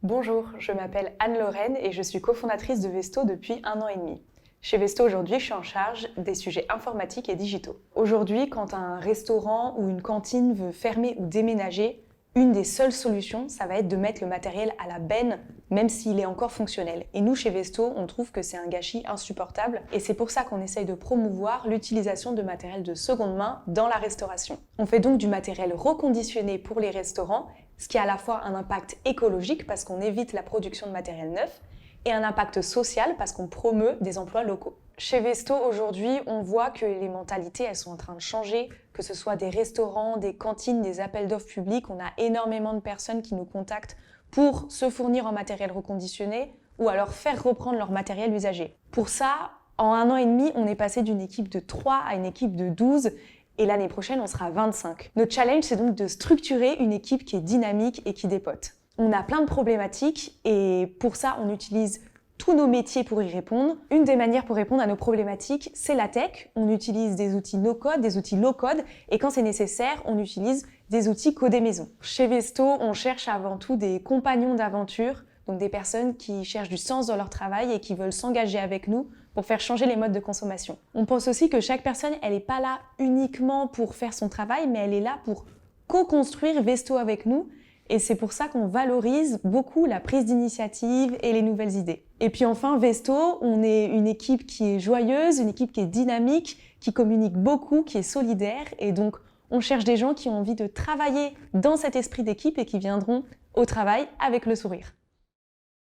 Bonjour, je m'appelle Anne-Lorraine et je suis cofondatrice de Vesto depuis 1 an et demi. Chez Vesto aujourd'hui, je suis en charge des sujets informatiques et digitaux. Aujourd'hui, quand un restaurant ou une cantine veut fermer ou déménager, une des seules solutions, ça va être de mettre le matériel à la benne, même s'il est encore fonctionnel. Et nous, chez Vesto, on trouve que c'est un gâchis insupportable et c'est pour ça qu'on essaye de promouvoir l'utilisation de matériel de seconde main dans la restauration. On fait donc du matériel reconditionné pour les restaurants, ce qui a à la fois un impact écologique parce qu'on évite la production de matériel neuf et un impact social parce qu'on promeut des emplois locaux. Chez Vesto, aujourd'hui, on voit que les mentalités, elles sont en train de changer, que ce soit des restaurants, des cantines, des appels d'offres publics. On a énormément de personnes qui nous contactent pour se fournir en matériel reconditionné ou alors faire reprendre leur matériel usagé. Pour ça, en 1 an et demi, on est passé d'une équipe de 3 à une équipe de 12 et l'année prochaine, on sera 25. Notre challenge, c'est donc de structurer une équipe qui est dynamique et qui dépote. On a plein de problématiques et pour ça, on utilise tous nos métiers pour y répondre. Une des manières pour répondre à nos problématiques, c'est la tech. On utilise des outils no-code, des outils low-code et quand c'est nécessaire, on utilise des outils codés maison. Chez Vesto, on cherche avant tout des compagnons d'aventure, donc des personnes qui cherchent du sens dans leur travail et qui veulent s'engager avec nous pour faire changer les modes de consommation. On pense aussi que chaque personne, elle n'est pas là uniquement pour faire son travail, mais elle est là pour co-construire Vesto avec nous. Et c'est pour ça qu'on valorise beaucoup la prise d'initiative et les nouvelles idées. Et puis enfin, Vesto, on est une équipe qui est joyeuse, une équipe qui est dynamique, qui communique beaucoup, qui est solidaire. Et donc, on cherche des gens qui ont envie de travailler dans cet esprit d'équipe et qui viendront au travail avec le sourire.